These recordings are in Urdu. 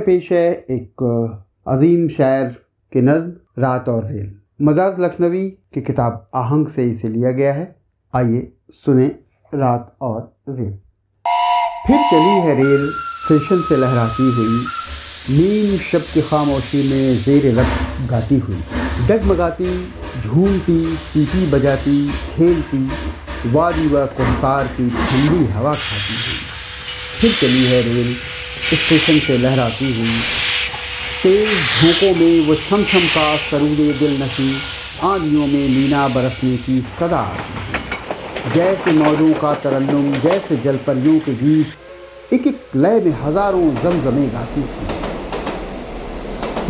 پیش ہے ایک عظیم شاعر کی نظم رات اور ریل، مزاج لکھنوی کی کتاب آہنگ سے اسے لیا گیا ہے۔ آئیے سنیں رات اور ریل۔ پھر چلی ہے ریل اسٹیشن سے لہراتی ہوئی، نیم شب کی خاموشی میں زیر لب گاتی ہوئی، ڈگمگاتی، جھومتی، سیٹی بجاتی، کھیلتی، وادی و کوہسار کی ٹھنڈی ہوا کھاتی ہوئی۔ پھر چلی ہے ریل اسٹیشن سے لہراتی ہوئی، تیز جھونکوں میں وہ چھم چھم کا سرود دل نشیں، آندھیوں میں مینا برسنے کی صدا آتی ہے، جیسے موجوں کا ترنم، جیسے جل پریوں کے گیت، ایک ایک لے میں ہزاروں زمزمیں گاتی ہوئی،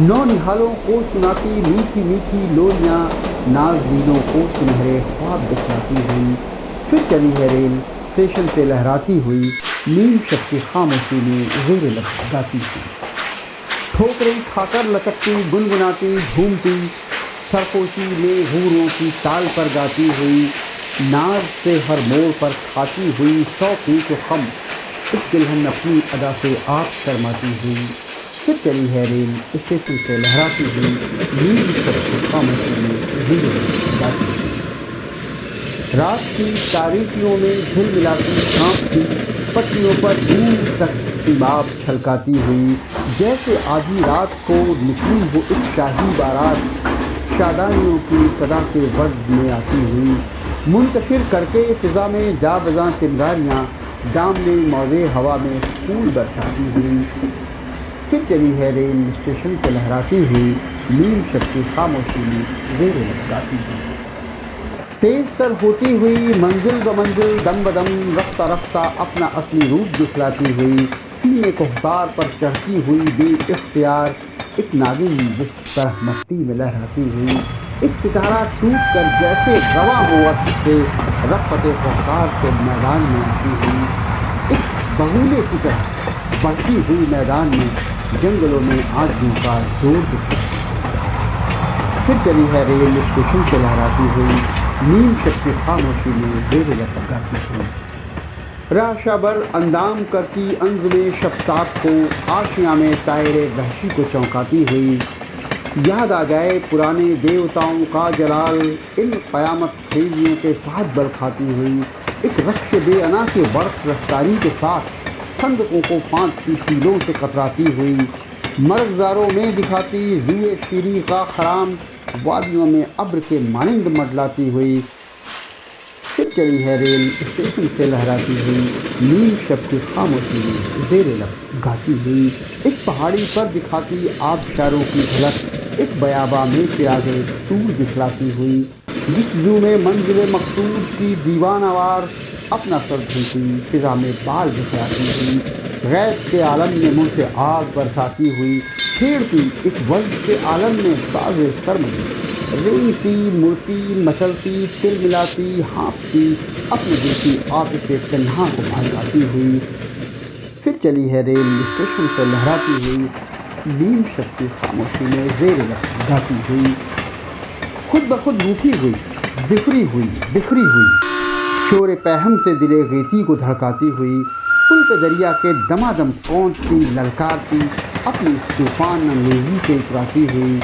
نو نہالوں کو سناتی میٹھی میٹھی لوریاں، نازنینوں کو سنہرے خواب دکھلاتی ہوئی۔ پھر چلی ہے ریل اسٹیشن سے لہراتی ہوئی، نیم شب کی خاموشی میں زیر لب گاتی ہوئی، ٹھوکریں کھا کر لچکتی، گنگناتی، جھومتی، سرخوشی میں حوروں کی تال پر گاتی ہوئی، ناز سے ہر موڑ پر کھاتی ہوئی، سو پیچ و خم، ایک دلہن اپنی ادا سے آپ شرماتی ہوئی۔ پھر چلی ہے ریل اسٹیشن سے لہراتی ہوئی، نیم شب کی خاموشی میں زیر لب گاتی ہوئی، رات کی تاریکیوں میں جھل ملاتی، کانپتی، پٹریوں پر دور تک سیماب چھلکاتی ہوئی، جیسے آدھی رات کو نکلی وہ ایک شاہی بارات، شادانیوں کی صدا کے وزن میں آتی ہوئی، منتشر کر کے فضا میں جا بجاں چنگاریاں، دامن موزے ہوا میں پھول برساتی ہوئی۔ پھر چلی ہے ریل اسٹیشن سے لہراتی ہوئی، نیم شب کی خاموشی میں زیر لب گاتی ہوئی، تیز تر ہوتی ہوئی منزل بمنزل، دم بدم، رفتہ رفتہ اپنا اصلی روپ دکھلاتی ہوئی، سینے کوہسار پر چڑھتی ہوئی بے اختیار، ایک ناگن جس طرح مستی میں لہراتی ہوئی، ایک ستارہ ٹوٹ کر جیسے رواں ہو عرش سے رفعت کوہسار کے میدان میں آتی ہوئی، ایک بغولے کی طرح بڑھتی ہوئی میدان میں، جنگلوں میں آدمیوں کا زور دکھلاتی ہوئی۔ پھر چلی ہے ریل اسٹیشن سے لہراتی ہوئی، نیم شب کی خاموشی میں زیر لب گاتی ہوئی، راشا بر اندام کرتی انظم شبتاب کو، آشیاں میں طائر وحشی کو چونکاتی ہوئی، یاد آ گئے پرانے دیوتاؤں کا جلال، ان قیامت خیزیوں کے ساتھ بل کھاتی ہوئی، ایک رخش بے انا کے برق رفتاری کے ساتھ، خندقوں کو پھانکتی تیلوں سے کتراتی ہوئی، مرغزاروں میں دکھاتی روئے شیریں کا خرام، وادیوں میں ابر کے مانند منڈلاتی ہوئی۔ پھر چلی ہے ریل اسٹیشن سے لہراتی ہوئی، نیم شب کی خاموشی میں زیر لب گاتی ہوئی، ایک پہاڑی پر دکھاتی آبشاروں کی جھلک، ایک بیاباں میں چراغے طور دکھلاتی ہوئی، جستجو میں منزل مقصود کی دیوانہ وار، اپنا سر دھلتی فضا میں بال بکھراتی ہوئی، غیب کے عالم میں منہ سے آگ برساتی ہوئی، چھیڑتی ایک وجد کے عالم میں ساز سرمدی، رینگتی، مڑتی، مچلتی، تل ملاتی، ہانپتی، اپنے دل کی عاطف پنہاں کو بھڑکاتی ہوئی۔ پھر چلی ہے ریل اسٹیشن سے لہراتی ہوئی، نیم شب کی خاموشی میں زیر لب گاتی ہوئی، خود بخود روٹھی ہوئی، بفری ہوئی، شور پہم سے دل گیتی کو دھڑکاتی ہوئی، پل پہ دریا کے دمادم پہنچتی، للکارتی، اپنی اس طوفان انگیزی پہ اتراتی ہوئی،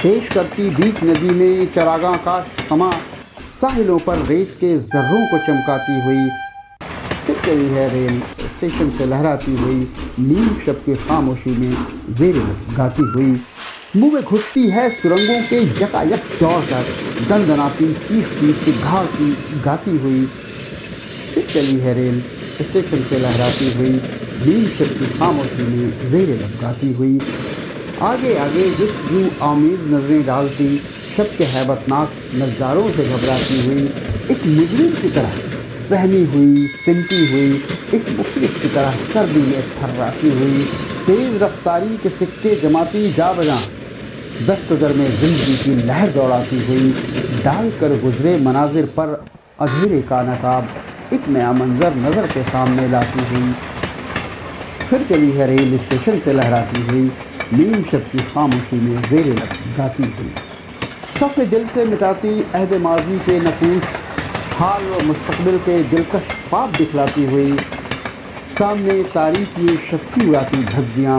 پیش کرتی بیچ ندی میں چراغاں کا سما، ساحلوں پر ریت کے ذروں کو چمکاتی ہوئی۔ پھر چلی ہے ریل اسٹیشن سے لہراتی ہوئی، نیم شب کی خاموشی میں زیر لب گاتی ہوئی، منہ میں گھستی ہے سرنگوں کے یکایک دوڑ کر، دندناتی، چیختی، چگھاڑتی، گاتی ہوئی۔ پھر چلی ہے ریل اسٹیشن سے لہراتی ہوئی، نیم شب کی خاموشی میں زیر لب گاتی ہوئی، آگے آگے جستجو آمیز نظریں ڈالتی، شب کے ہیبت ناک نظاروں سے گھبراتی ہوئی، ایک مجرم کی طرح سہمی ہوئی، سمٹی ہوئی، ایک مفلس کی طرح سردی میں تھراتی ہوئی، تیز رفتاری کے سکے جماتی جا بجاں، دشت و در میں زندگی کی لہر دوڑاتی ہوئی، ڈال کر گزرے مناظر پر اندھیرے کا نقاب، ایک نیا منظر نظر کے سامنے لاتی ہوئی۔ پھر چلی ہے ریل اسٹیشن سے لہراتی ہوئی، نیم شب کی خاموشی میں زیر لب گاتی ہوئی، صف دل سے مٹاتی عہد ماضی کے نقوش، حال و مستقبل کے دلکش خواب دکھلاتی ہوئی، سامنے تاریکی شب کی اڑاتی دھجیاں،